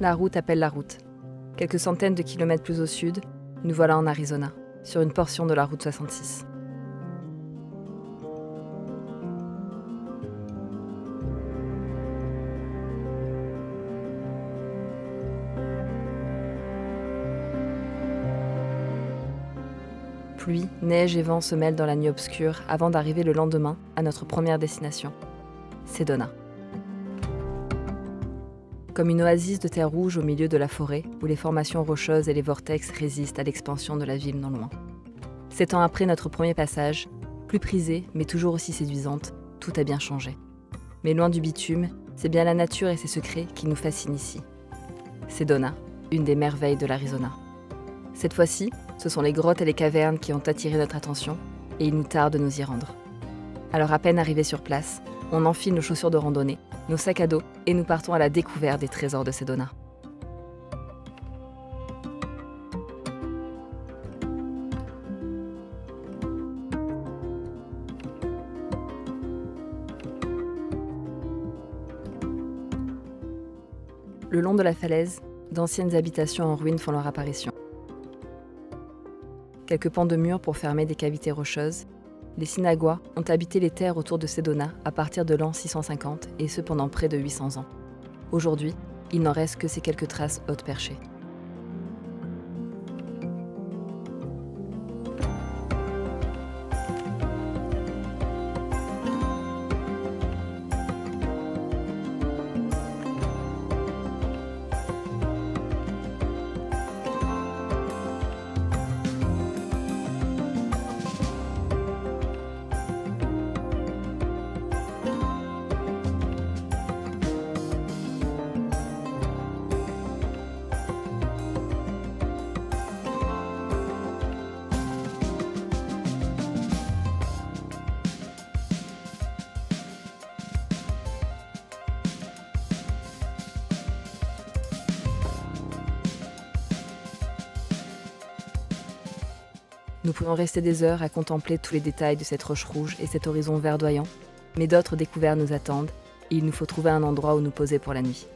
La route appelle la route. Quelques centaines de kilomètres plus au sud, nous voilà en Arizona, sur une portion de la route 66. Pluie, neige et vent se mêlent dans la nuit obscure avant d'arriver le lendemain à notre première destination, Sedona. Comme une oasis de terre rouge au milieu de la forêt où les formations rocheuses et les vortex résistent à l'expansion de la ville non loin. 7 ans après notre premier passage, plus prisée mais toujours aussi séduisante, tout a bien changé. Mais loin du bitume, c'est bien la nature et ses secrets qui nous fascinent ici. Sedona, une des merveilles de l'Arizona. Cette fois-ci, ce sont les grottes et les cavernes qui ont attiré notre attention et il nous tarde de nous y rendre. Alors à peine arrivés sur place, on enfile nos chaussures de randonnée, nos sacs à dos et nous partons à la découverte des trésors de Sedona. Le long de la falaise, d'anciennes habitations en ruine font leur apparition. Quelques pans de murs pour fermer des cavités rocheuses, les Sinagois ont habité les terres autour de Sedona à partir de l'an 650 et ce pendant près de 800 ans. Aujourd'hui, il n'en reste que ces quelques traces hautes perchées. Nous pouvons rester des heures à contempler tous les détails de cette roche rouge et cet horizon verdoyant, mais d'autres découvertes nous attendent et il nous faut trouver un endroit où nous poser pour la nuit.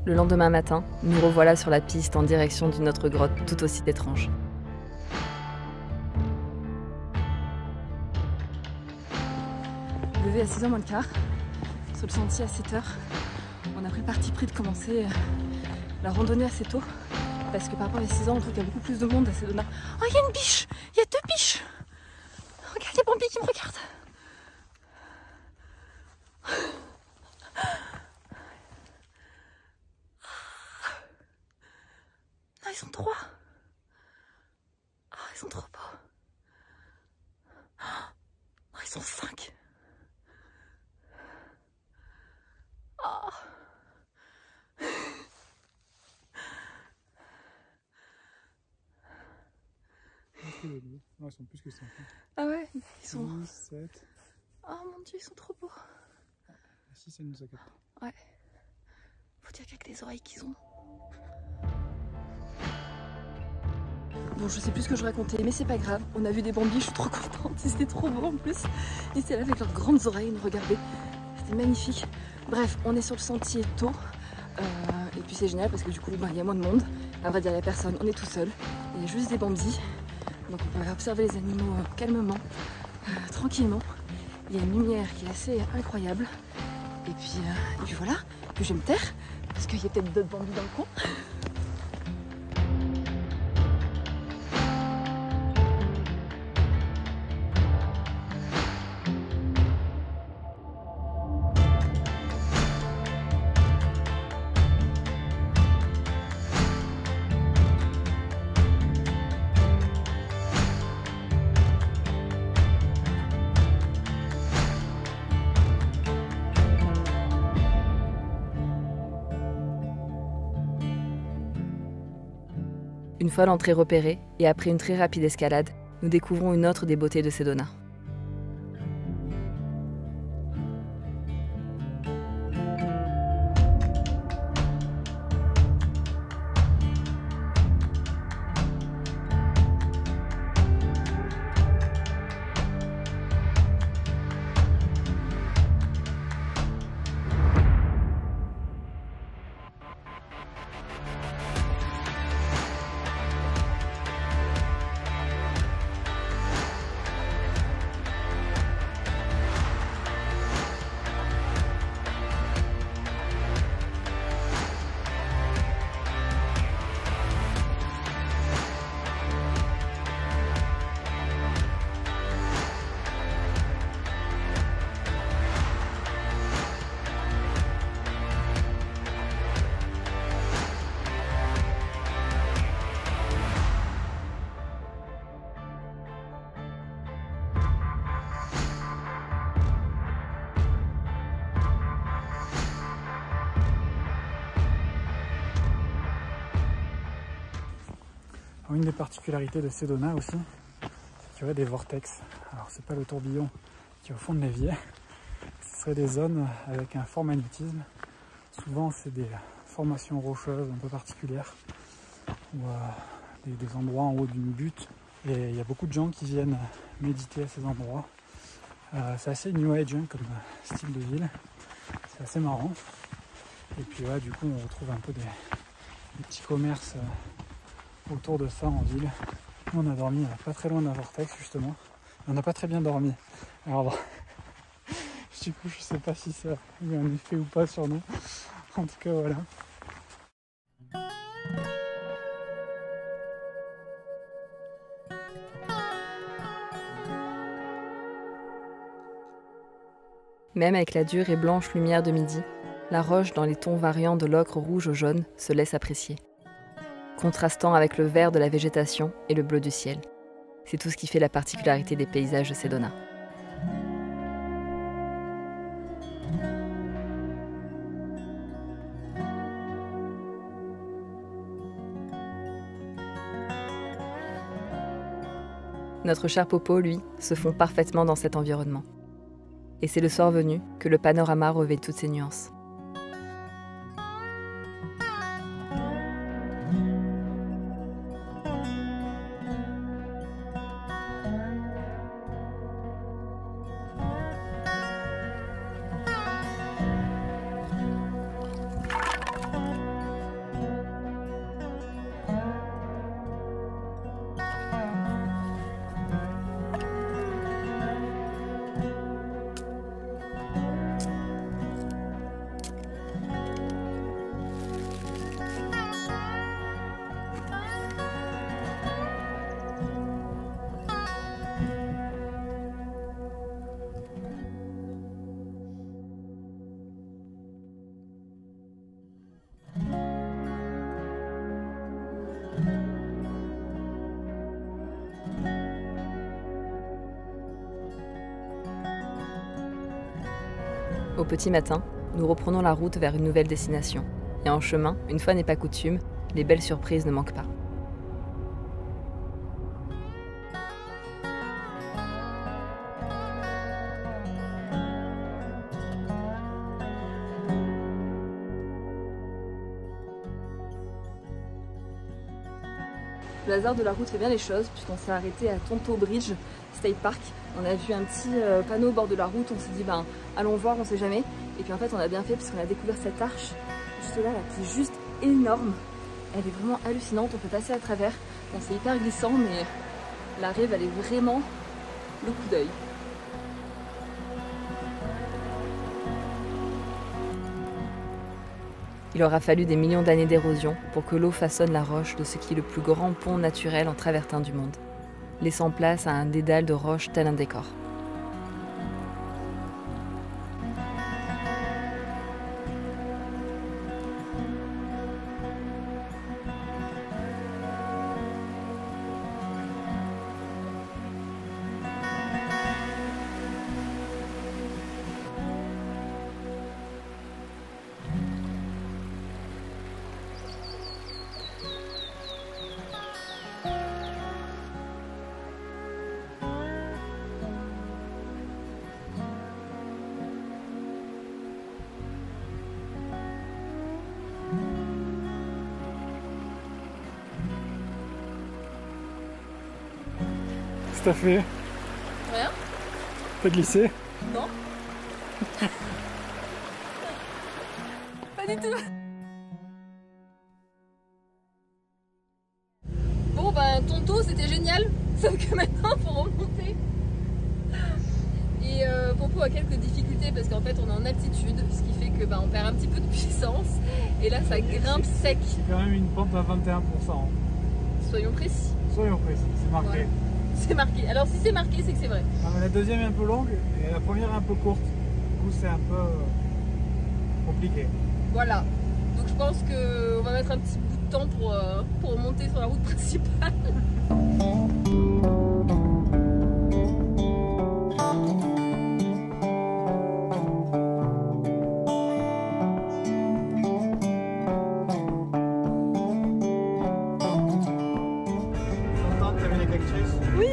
Le lendemain matin, nous revoilà sur la piste en direction d'une autre grotte tout aussi étrange. Levé à 6h moins le quart, sur le sentier à 7h. On a pris le parti pris de commencer la randonnée assez tôt, parce que par rapport à 6 ans, on trouve qu'il y a beaucoup plus de monde à Sedona. Oh, il y a une biche! Il y a 2 biches! Regarde les Bambi qui me regardent! Non, ils sont 3! Oh, ils sont trop beaux! Oh, ils sont 5! Oh. Non, ils sont plus que 5. Ah ouais, ils sont... 6, 7... Oh mon dieu, ils sont trop beaux. 6, elle nous a capté. Ouais. Faut dire qu'avec les oreilles qu'ils ont. Bon, je sais plus ce que je racontais, mais c'est pas grave. On a vu des bambis, je suis trop contente. C'était trop beau en plus. Ils étaient là avec leurs grandes oreilles, ils nous regardaient. C'était magnifique. Bref, on est sur le sentier tôt. Et puis c'est génial parce que du coup, il y a moins de monde. À vrai dire, il n'y a personne, on est tout seul. Il y a juste des bambis. Donc on peut observer les animaux calmement, tranquillement. Il y a une lumière qui est assez incroyable. Et puis voilà, que je vais me taire, parce qu'il y a peut-être d'autres bambous dans le coin. Une fois l'entrée repérée, et après une très rapide escalade, nous découvrons une autre des beautés de Sedona. Alors, une des particularités de Sedona aussi, c'est qu'il y aurait des vortex. Alors c'est pas le tourbillon qui est au fond de l'évier, ce serait des zones avec un fort magnétisme. Souvent c'est des formations rocheuses un peu particulières, ou des endroits en haut d'une butte. Et il y a beaucoup de gens qui viennent méditer à ces endroits. C'est assez new age hein, comme style de ville, c'est assez marrant. Et puis ouais, du coup on retrouve un peu des petits commerces autour de ça en ville. On a dormi pas très loin d'un vortex justement. On n'a pas très bien dormi. Alors du coup je sais pas si ça a eu un effet ou pas sur nous. En tout cas voilà. Même avec la dure et blanche lumière de midi, la roche dans les tons variants de l'ocre rouge au jaune se laisse apprécier, contrastant avec le vert de la végétation et le bleu du ciel. C'est tout ce qui fait la particularité des paysages de Sedona. Notre cher Popo, lui, se fond parfaitement dans cet environnement. Et c'est le soir venu que le panorama revêt toutes ses nuances. Au petit matin, nous reprenons la route vers une nouvelle destination. Et en chemin, une fois n'est pas coutume, les belles surprises ne manquent pas. Le hasard de la route fait bien les choses, puisqu'on s'est arrêté à Tonto Bridge State Park. On a vu un petit panneau au bord de la route, on s'est dit ben allons voir, on sait jamais. Et puis en fait on a bien fait puisqu'on a découvert cette arche juste là, qui est juste énorme. Elle est vraiment hallucinante, on peut passer à travers. Bon, c'est hyper glissant mais la rive elle est vraiment le coup d'œil. Il aura fallu des millions d'années d'érosion pour que l'eau façonne la roche de ce qui est le plus grand pont naturel en travertin du monde, laissant place à un dédale de roches tel un décor. T'as fait? Rien. T'as glissé? Non. Pas du tout. Bon ben Tonto c'était génial, sauf que maintenant faut remonter. Et Popo a quelques difficultés parce qu'en fait on est en altitude, ce qui fait que on perd un petit peu de puissance. Et là ça grimpe sec. C'est quand même une pente à 21%. Soyons précis. Soyons précis, c'est marqué. Voilà. C'est marqué. Alors si c'est marqué, c'est que c'est vrai. Ah, mais la deuxième est un peu longue et la première est un peu courte. Du coup, c'est un peu compliqué. Voilà. Donc je pense qu'on va mettre un petit bout de temps pour remonter sur la route principale. Oui.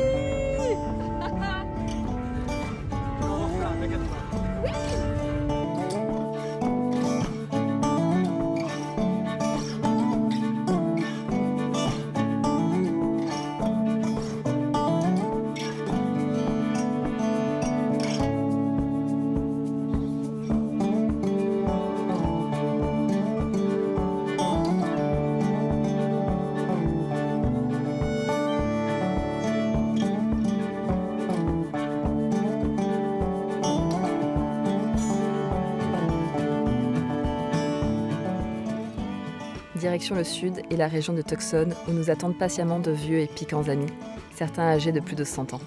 Direction le sud et la région de Tucson où nous attendent patiemment de vieux et piquants amis, certains âgés de plus de 100 ans.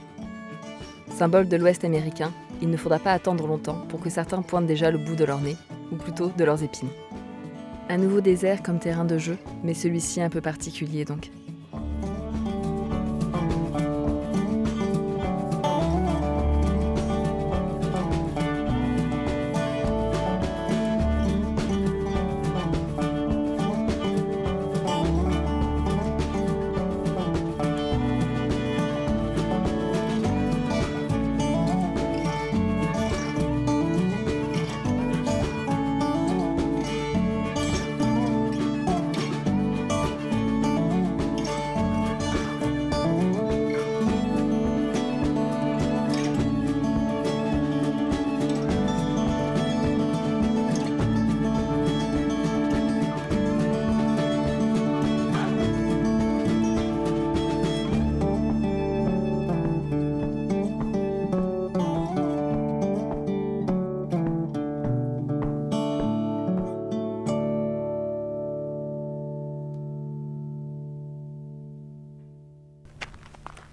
Symbole de l'Ouest américain, il ne faudra pas attendre longtemps pour que certains pointent déjà le bout de leur nez, ou plutôt de leurs épines. Un nouveau désert comme terrain de jeu, mais celui-ci un peu particulier donc.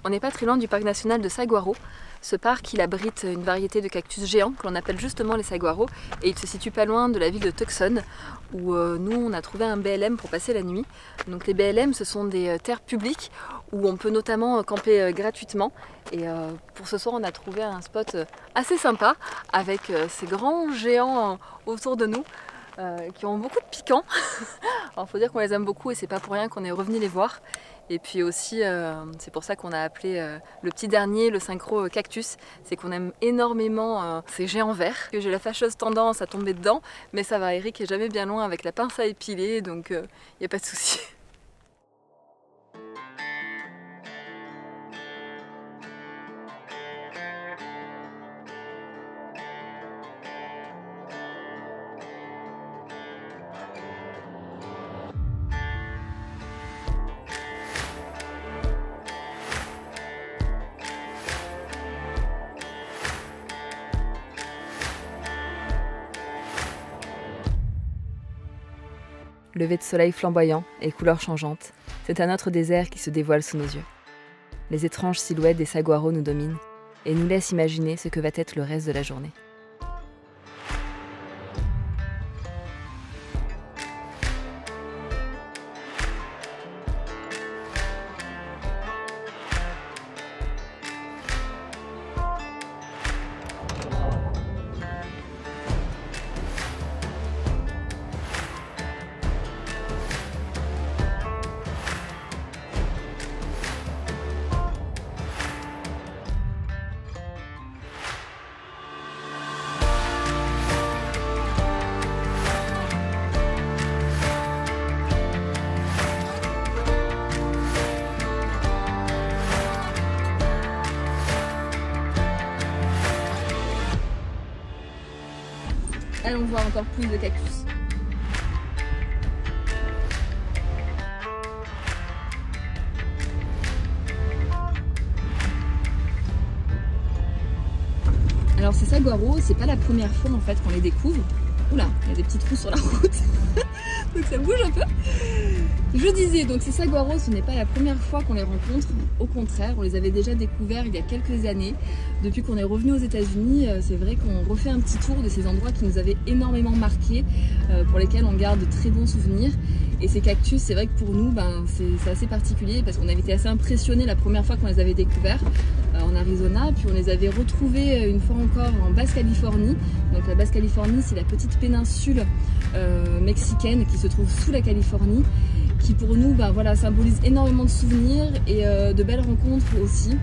On n'est pas très loin du parc national de Saguaro. Ce parc, il abrite une variété de cactus géants que l'on appelle justement les saguaros et il se situe pas loin de la ville de Tucson où nous on a trouvé un BLM pour passer la nuit. Donc les BLM ce sont des terres publiques où on peut notamment camper gratuitement et pour ce soir on a trouvé un spot assez sympa avec ces grands géants autour de nous qui ont beaucoup de piquants. Alors faut dire qu'on les aime beaucoup et c'est pas pour rien qu'on est revenu les voir. Et puis aussi, c'est pour ça qu'on a appelé le petit dernier le synchro cactus. C'est qu'on aime énormément ces géants verts, que j'ai la fâcheuse tendance à tomber dedans. Mais ça va, Eric est jamais bien loin avec la pince à épiler, donc il n'y a pas de souci. Lever de soleil flamboyant et couleurs changeantes, c'est un autre désert qui se dévoile sous nos yeux. Les étranges silhouettes des saguaros nous dominent et nous laissent imaginer ce que va être le reste de la journée. Allons voir encore plus de cactus. Alors ces saguaros, c'est pas la première fois en fait qu'on les découvre. Oula, il y a des petits trous sur la route. Donc ça bouge un peu. Je disais, donc ces saguaros, ce n'est pas la première fois qu'on les rencontre. Au contraire, on les avait déjà découverts il y a quelques années. Depuis qu'on est revenu aux États-Unis, c'est vrai qu'on refait un petit tour de ces endroits qui nous avaient énormément marqués, pour lesquels on garde de très bons souvenirs. Et ces cactus, c'est vrai que pour nous, c'est assez particulier parce qu'on avait été assez impressionnés la première fois qu'on les avait découverts en Arizona. Puis on les avait retrouvés une fois encore en Basse-Californie. Donc la Basse-Californie, c'est la petite péninsule mexicaine qui se trouve sous la Californie, qui pour nous symbolise énormément de souvenirs et de belles rencontres aussi,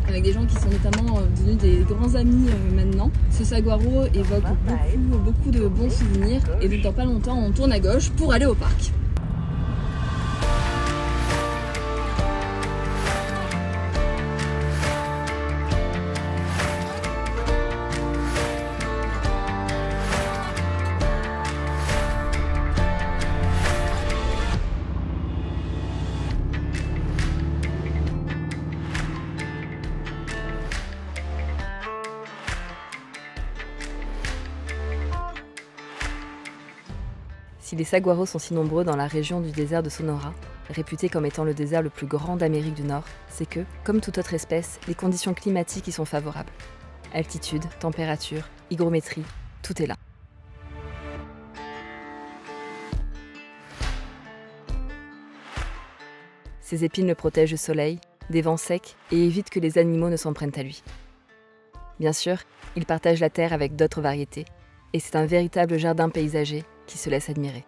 avec des gens qui sont notamment devenus des grands amis maintenant. Ce saguaro évoque beaucoup de bons souvenirs et donc dans pas longtemps on tourne à gauche pour aller au parc. Si les saguaros sont si nombreux dans la région du désert de Sonora, réputé comme étant le désert le plus grand d'Amérique du Nord, c'est que, comme toute autre espèce, les conditions climatiques y sont favorables. Altitude, température, hygrométrie, tout est là. Ses épines le protègent du soleil, des vents secs et évitent que les animaux ne s'en prennent à lui. Bien sûr, il partage la terre avec d'autres variétés, et c'est un véritable jardin paysager qui se laisse admirer.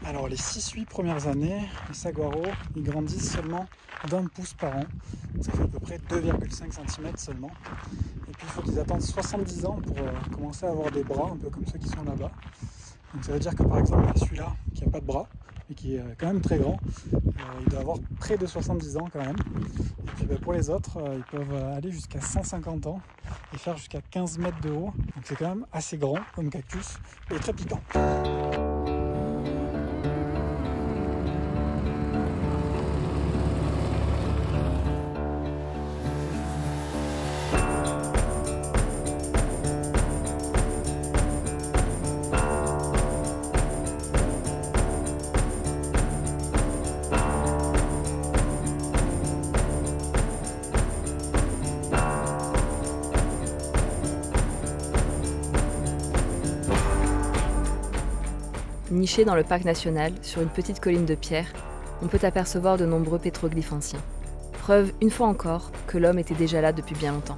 Alors les 6-8 premières années, les saguaros, ils grandissent seulement d'1 pouce par an. Ça fait à peu près 2,5 cm seulement. Et puis il faut qu'ils attendent 70 ans pour commencer à avoir des bras, un peu comme ceux qui sont là-bas. Donc ça veut dire que par exemple celui-là, qui n'a pas de bras, mais qui est quand même très grand, il doit avoir près de 70 ans quand même. Et puis pour les autres, ils peuvent aller jusqu'à 150 ans et faire jusqu'à 15 mètres de haut. Donc c'est quand même assez grand comme cactus et très piquant. Niché dans le parc national, sur une petite colline de pierre, on peut apercevoir de nombreux pétroglyphes anciens. Preuve, une fois encore, que l'homme était déjà là depuis bien longtemps.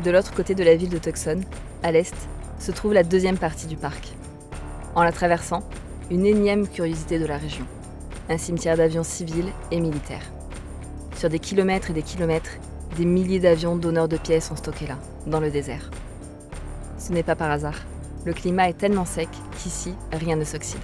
De l'autre côté de la ville de Tucson, à l'est, se trouve la deuxième partie du parc. En la traversant, une énième curiosité de la région. Un cimetière d'avions civils et militaires. Sur des kilomètres et des kilomètres, des milliers d'avions donneurs de pièces sont stockés là, dans le désert. Ce n'est pas par hasard. Le climat est tellement sec qu'ici, rien ne s'oxyde.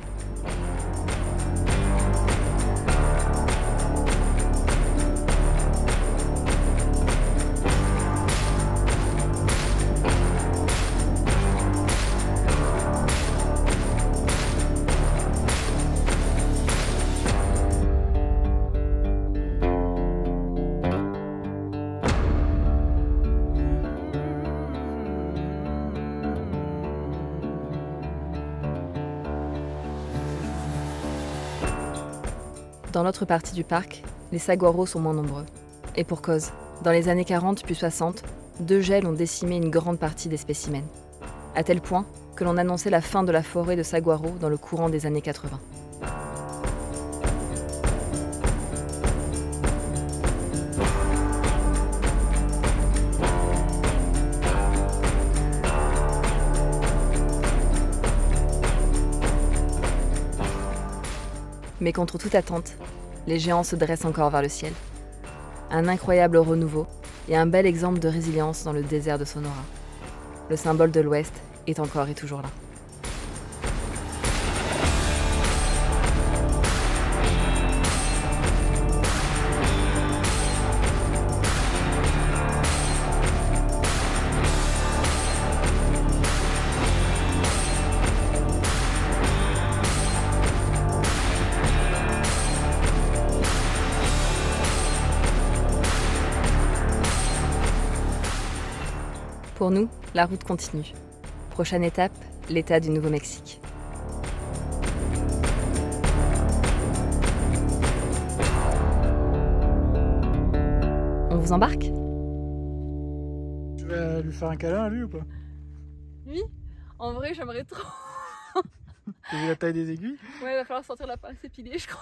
Dans l'autre partie du parc, les saguaros sont moins nombreux. Et pour cause, dans les années 40 puis 60, deux gels ont décimé une grande partie des spécimens. À tel point que l'on annonçait la fin de la forêt de saguaro dans le courant des années 80. Mais contre toute attente, les géants se dressent encore vers le ciel. Un incroyable renouveau et un bel exemple de résilience dans le désert de Sonora. Le symbole de l'Ouest est encore et toujours là. Pour nous, la route continue. Prochaine étape, l'État du Nouveau-Mexique. On vous embarque ? Tu vas lui faire un câlin à lui ou pas? Lui, en vrai, j'aimerais trop. T'as vu la taille des aiguilles? Ouais, il va falloir sortir la pince épilée, je crois.